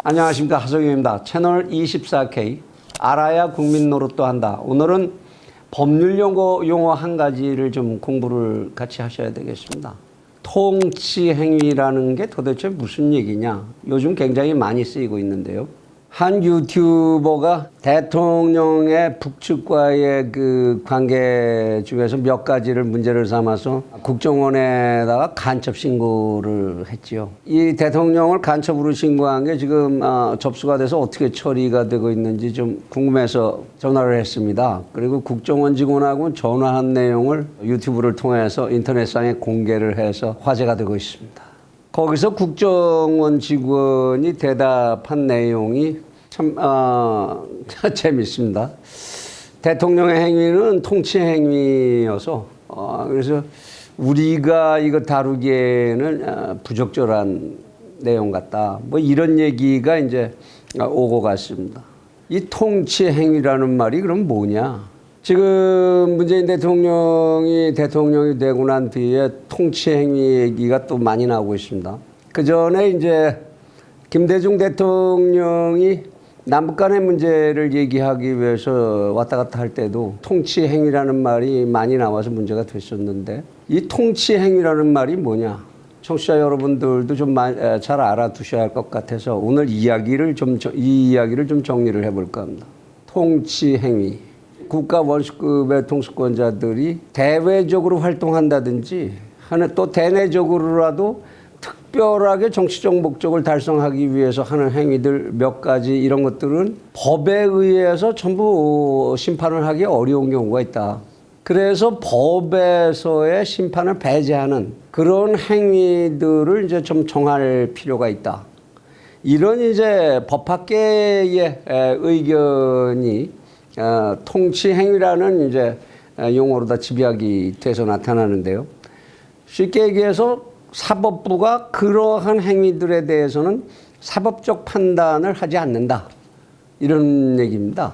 안녕하십니까, 하성영입니다. 채널 24K 알아야 국민 노릇도 한다. 오늘은 법률 용어 한 가지를 좀 공부를 같이 하셔야 되겠습니다. 통치행위라는 게 도대체 무슨 얘기냐? 요즘 굉장히 많이 쓰이고 있는데요. 한 유튜버가 대통령의 북측과의 그 관계 중에서 몇 가지를 문제를 삼아서 국정원에다가 간첩 신고를 했지요. 이 대통령을 간첩으로 신고한 게 지금 접수가 돼서 어떻게 처리가 되고 있는지 좀 궁금해서 전화를 했습니다. 그리고 국정원 직원하고 전화한 내용을 유튜브를 통해서 인터넷상에 공개를 해서 화제가 되고 있습니다. 거기서 국정원 직원이 대답한 내용이 참 재밌습니다. 대통령의 행위는 통치 행위여서 그래서 우리가 이거 다루기에는 부적절한 내용 같다. 뭐 이런 얘기가 이제 오고 갔습니다. 이 통치 행위라는 말이 그럼 뭐냐? 지금 문재인 대통령이 되고 난 뒤에 통치 행위 얘기가 또 많이 나오고 있습니다. 그 전에 이제 김대중 대통령이 남북 간의 문제를 얘기하기 위해서 왔다 갔다 할 때도 통치 행위라는 말이 많이 나와서 문제가 됐었는데, 이 통치 행위라는 말이 뭐냐? 청취자 여러분들도 좀 잘 알아두셔야 할 것 같아서 오늘 이 이야기를 좀 정리를 해볼까 합니다. 통치 행위. 국가 원수급의 통수권자들이 대외적으로 활동한다든지 하는, 또 대내적으로라도 특별하게 정치적 목적을 달성하기 위해서 하는 행위들 몇 가지, 이런 것들은 법에 의해서 전부 심판을 하기 어려운 경우가 있다. 그래서 법에서의 심판을 배제하는 그런 행위들을 이제 좀 정할 필요가 있다. 이런 이제 법학계의 의견이 통치행위라는 이제 용어로 다 집약이 돼서 나타나는데요. 쉽게 얘기해서 사법부가 그러한 행위들에 대해서는 사법적 판단을 하지 않는다. 이런 얘기입니다.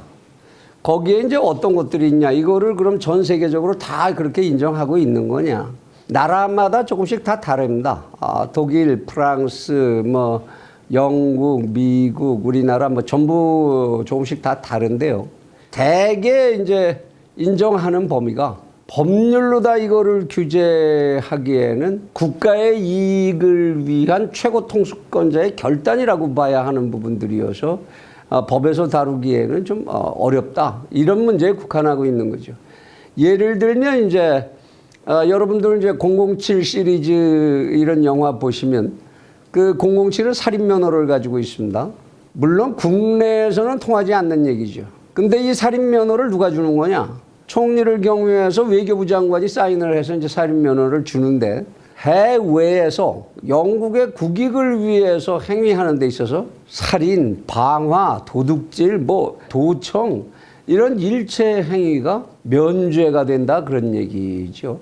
거기에 이제 어떤 것들이 있냐? 이거를 그럼 전 세계적으로 다 그렇게 인정하고 있는 거냐? 나라마다 조금씩 다 다릅니다. 독일, 프랑스, 뭐 영국, 미국, 우리나라 뭐 전부 조금씩 다 다른데요. 대개 이제 인정하는 범위가 법률로 다 이거를 규제하기에는 국가의 이익을 위한 최고 통수권자의 결단이라고 봐야 하는 부분들이어서 법에서 다루기에는 좀 어렵다. 이런 문제에 국한하고 있는 거죠. 예를 들면 이제 여러분들 이제 007 시리즈 이런 영화 보시면 그 007은 살인 면허를 가지고 있습니다. 물론 국내에서는 통하지 않는 얘기죠. 근데 이 살인 면허를 누가 주는 거냐? 총리를 경유해서 외교부 장관이 사인을 해서 이제 살인 면허를 주는데, 해외에서 영국의 국익을 위해서 행위하는 데 있어서 살인, 방화, 도둑질, 뭐 도청 이런 일체 행위가 면죄가 된다, 그런 얘기죠.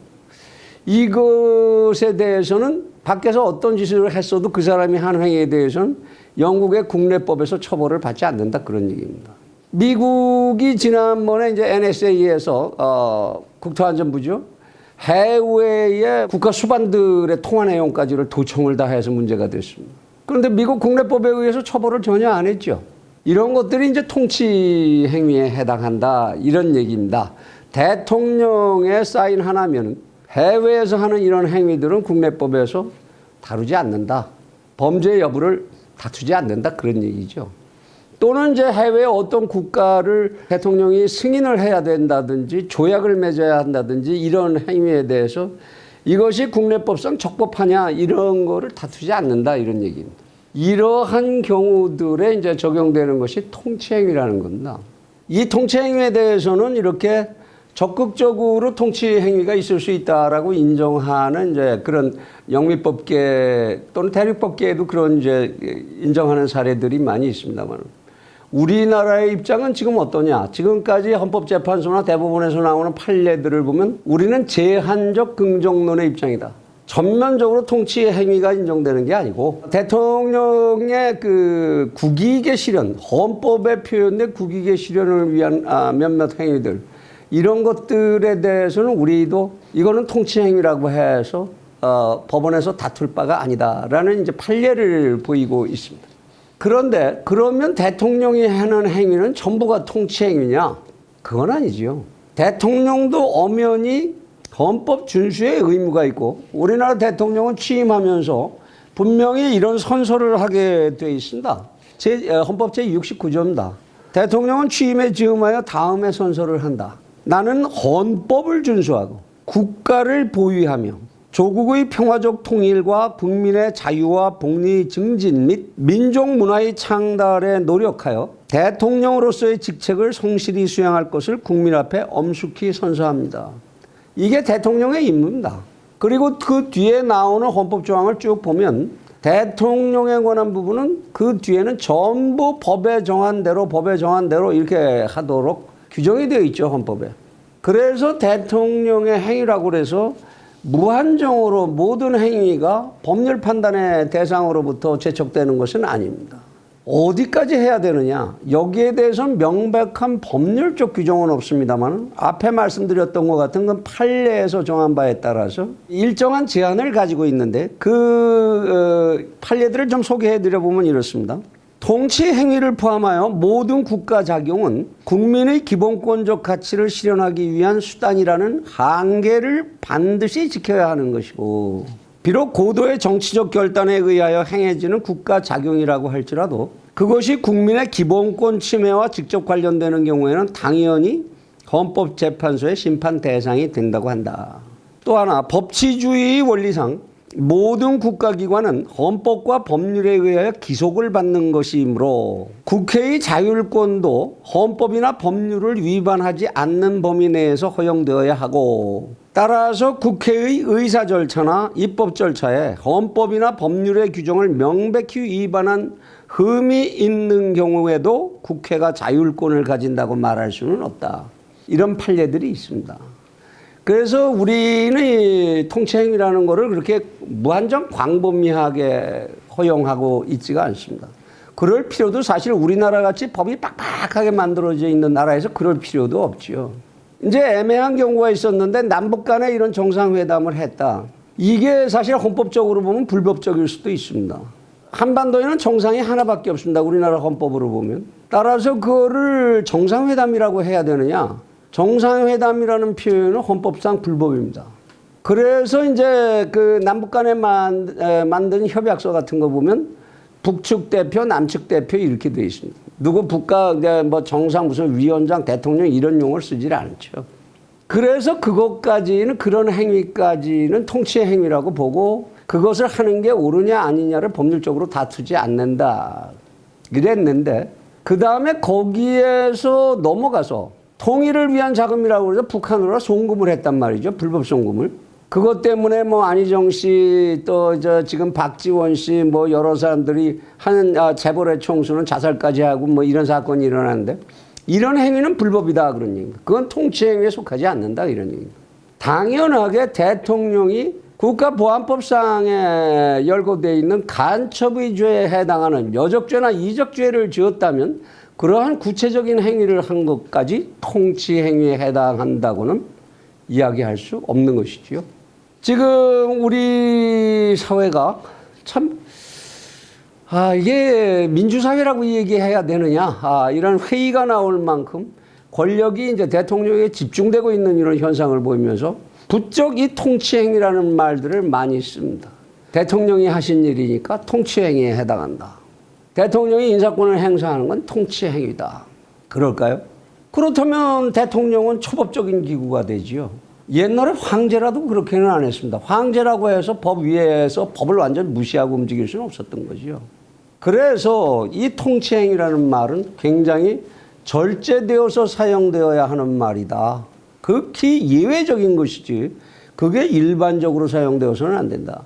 이것에 대해서는 밖에서 어떤 짓을 했어도 그 사람이 한 행위에 대해서는 영국의 국내법에서 처벌을 받지 않는다, 그런 얘기입니다. 미국이 지난번에 이제 NSA에서 국토안전부죠, 해외의 국가 수반들의 통화 내용까지를 도청을 다 해서 문제가 됐습니다. 그런데 미국 국내법에 의해서 처벌을 전혀 안 했죠. 이런 것들이 이제 통치 행위에 해당한다, 이런 얘기입니다. 대통령의 사인 하나면 해외에서 하는 이런 행위들은 국내법에서 다루지 않는다. 범죄 여부를 다투지 않는다, 그런 얘기죠. 또는 이제 해외 어떤 국가를 대통령이 승인을 해야 된다든지 조약을 맺어야 한다든지 이런 행위에 대해서 이것이 국내법상 적법하냐, 이런 거를 다투지 않는다, 이런 얘기입니다. 이러한 경우들에 이제 적용되는 것이 통치행위라는 겁니다. 이 통치행위에 대해서는 이렇게 적극적으로 통치행위가 있을 수 있다라고 인정하는 이제 그런 영미법계 또는 대륙법계에도 그런 이제 인정하는 사례들이 많이 있습니다만, 우리나라의 입장은 지금 어떠냐? 지금까지 헌법재판소나 대법원에서 나오는 판례들을 보면 우리는 제한적 긍정론의 입장이다. 전면적으로 통치 행위가 인정되는 게 아니고 대통령의 그 국익의 실현, 헌법에 표현된 국익의 실현을 위한 몇몇 행위들, 이런 것들에 대해서는 우리도 이거는 통치 행위라고 해서 법원에서 다툴 바가 아니다라는 이제 판례를 보이고 있습니다. 그런데 그러면 대통령이 하는 행위는 전부가 통치 행위냐? 그건 아니지요. 대통령도 엄연히 헌법 준수의 의무가 있고 우리나라 대통령은 취임하면서 분명히 이런 선서를 하게 돼 있습니다. 헌법 제69조입니다. 대통령은 취임에 즈음하여 다음에 선서를 한다. 나는 헌법을 준수하고 국가를 보위하며 조국의 평화적 통일과 국민의 자유와 복리 증진 및 민족 문화의 창달에 노력하여 대통령으로서의 직책을 성실히 수행할 것을 국민 앞에 엄숙히 선서합니다. 이게 대통령의 임무입니다. 그리고 그 뒤에 나오는 헌법 조항을 쭉 보면 대통령에 관한 부분은 그 뒤에는 전부 법에 정한 대로 이렇게 하도록 규정이 되어 있죠, 헌법에. 그래서 대통령의 행위라고 해서 무한정으로 모든 행위가 법률 판단의 대상으로부터 제척되는 것은 아닙니다. 어디까지 해야 되느냐? 여기에 대해서는 명백한 법률적 규정은 없습니다만 앞에 말씀드렸던 것 같은 건 판례에서 정한 바에 따라서 일정한 제한을 가지고 있는데 그 판례들을 좀 소개해 드려보면 이렇습니다. 통치 행위를 포함하여 모든 국가 작용은 국민의 기본권적 가치를 실현하기 위한 수단이라는 한계를 반드시 지켜야 하는 것이고 비록 고도의 정치적 결단에 의하여 행해지는 국가 작용이라고 할지라도 그것이 국민의 기본권 침해와 직접 관련되는 경우에는 당연히 헌법재판소의 심판 대상이 된다고 한다. 또 하나 법치주의 원리상 모든 국가기관은 헌법과 법률에 의하여 기속을 받는 것이므로 국회의 자율권도 헌법이나 법률을 위반하지 않는 범위 내에서 허용되어야 하고 따라서 국회의 의사 절차나 입법 절차에 헌법이나 법률의 규정을 명백히 위반한 흠이 있는 경우에도 국회가 자율권을 가진다고 말할 수는 없다. 이런 판례들이 있습니다. 그래서 우리는 통치행위라는 것을 그렇게 무한정 광범위하게 허용하고 있지가 않습니다. 그럴 필요도 사실 우리나라 같이 법이 빡빡하게 만들어져 있는 나라에서 그럴 필요도 없죠. 이제 애매한 경우가 있었는데 남북 간에 이런 정상회담을 했다. 이게 사실 헌법적으로 보면 불법적일 수도 있습니다. 한반도에는 정상이 하나밖에 없습니다. 우리나라 헌법으로 보면. 따라서 그거를 정상회담이라고 해야 되느냐? 정상회담이라는 표현은 헌법상 불법입니다. 그래서 이제 그 남북 간에 만든 협약서 같은 거 보면 북측 대표, 남측 대표 이렇게 되어 있습니다. 누구 국가 뭐 정상 무슨 위원장, 대통령 이런 용어를 쓰질 않죠. 그래서 그것까지는 그런 행위까지는 통치의 행위라고 보고 그것을 하는 게 옳으냐 아니냐를 법률적으로 다투지 않는다. 이랬는데 그 다음에 거기에서 넘어가서 통일을 위한 자금이라고 해서 북한으로 송금을 했단 말이죠. 불법 송금을. 그것 때문에 뭐 안희정 씨 또 지금 박지원 씨 뭐 여러 사람들이 하는 재벌의 총수는 자살까지 하고 뭐 이런 사건이 일어나는데 이런 행위는 불법이다 그런 얘기입니다. 그건 통치 행위에 속하지 않는다 이런 얘기입니다. 당연하게 대통령이 국가보안법상에 열거되어 있는 간첩의 죄에 해당하는 여적죄나 이적죄를 지었다면 그러한 구체적인 행위를 한 것까지 통치 행위에 해당한다고는 이야기할 수 없는 것이지요. 지금 우리 사회가 참 이게 민주사회라고 얘기해야 되느냐 이런 회의가 나올 만큼 권력이 이제 대통령에 집중되고 있는 이런 현상을 보이면서 부쩍 이 통치행위라는 말들을 많이 씁니다. 대통령이 하신 일이니까 통치행위에 해당한다. 대통령이 인사권을 행사하는 건 통치행위다. 그럴까요? 그렇다면 대통령은 초법적인 기구가 되지요. 옛날에 황제라도 그렇게는 안 했습니다. 황제라고 해서 법 위에서 법을 완전 무시하고 움직일 수는 없었던 거죠. 그래서 이 통치행위라는 말은 굉장히 절제되어서 사용되어야 하는 말이다. 극히 예외적인 것이지 그게 일반적으로 사용되어서는 안 된다.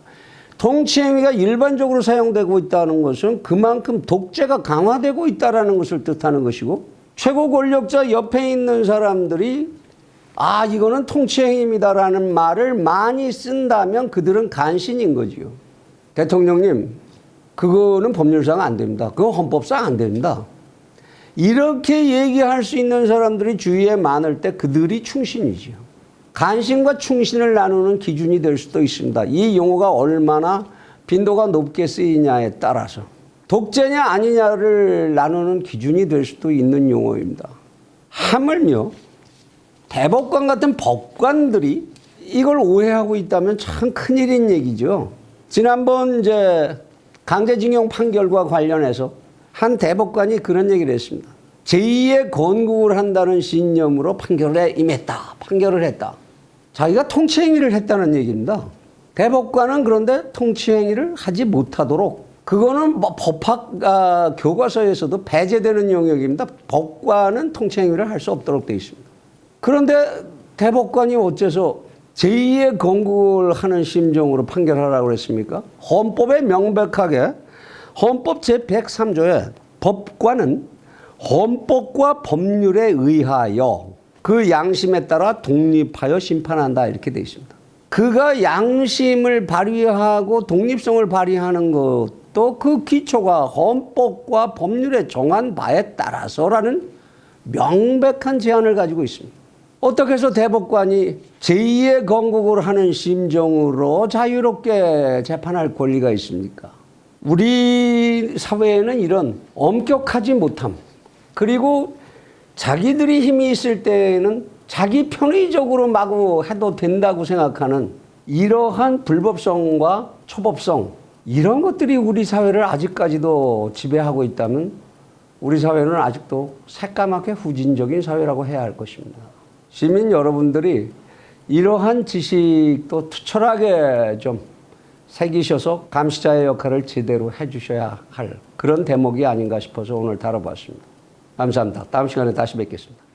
통치행위가 일반적으로 사용되고 있다는 것은 그만큼 독재가 강화되고 있다는 것을 뜻하는 것이고 최고 권력자 옆에 있는 사람들이 이거는 통치행위입니다라는 말을 많이 쓴다면 그들은 간신인 거지요. 대통령님, 그거는 법률상 안 됩니다. 그거 헌법상 안 됩니다. 이렇게 얘기할 수 있는 사람들이 주위에 많을 때 그들이 충신이지요. 간신과 충신을 나누는 기준이 될 수도 있습니다. 이 용어가 얼마나 빈도가 높게 쓰이냐에 따라서. 독재냐 아니냐를 나누는 기준이 될 수도 있는 용어입니다. 하물며 대법관 같은 법관들이 이걸 오해하고 있다면 참 큰일인 얘기죠. 지난번 이제 강제징용 판결과 관련해서 한 대법관이 그런 얘기를 했습니다. 제2의 건국을 한다는 신념으로 판결에 임했다. 판결을 했다. 자기가 통치행위를 했다는 얘기입니다. 대법관은 그런데 통치행위를 하지 못하도록, 그거는 뭐 법학 교과서에서도 배제되는 영역입니다. 법관은 통치행위를 할 수 없도록 되어 있습니다. 그런데 대법관이 어째서 제2의 건국을 하는 심정으로 판결하라고 그랬습니까? 헌법에 명백하게 헌법 제103조에 법관은 헌법과 법률에 의하여 그 양심에 따라 독립하여 심판한다 이렇게 되어 있습니다. 그가 양심을 발휘하고 독립성을 발휘하는 것도 그 기초가 헌법과 법률에 정한 바에 따라서라는 명백한 제한을 가지고 있습니다. 어떻게 해서 대법관이 제2의 건국을 하는 심정으로 자유롭게 재판할 권리가 있습니까? 우리 사회에는 이런 엄격하지 못함, 그리고 자기들이 힘이 있을 때에는 자기 편의적으로 마구 해도 된다고 생각하는 이러한 불법성과 초법성, 이런 것들이 우리 사회를 아직까지도 지배하고 있다면 우리 사회는 아직도 새까맣게 후진적인 사회라고 해야 할 것입니다. 시민 여러분들이 이러한 지식도 투철하게 좀 새기셔서 감시자의 역할을 제대로 해주셔야 할 그런 대목이 아닌가 싶어서 오늘 다뤄봤습니다. 감사합니다. 다음 시간에 다시 뵙겠습니다.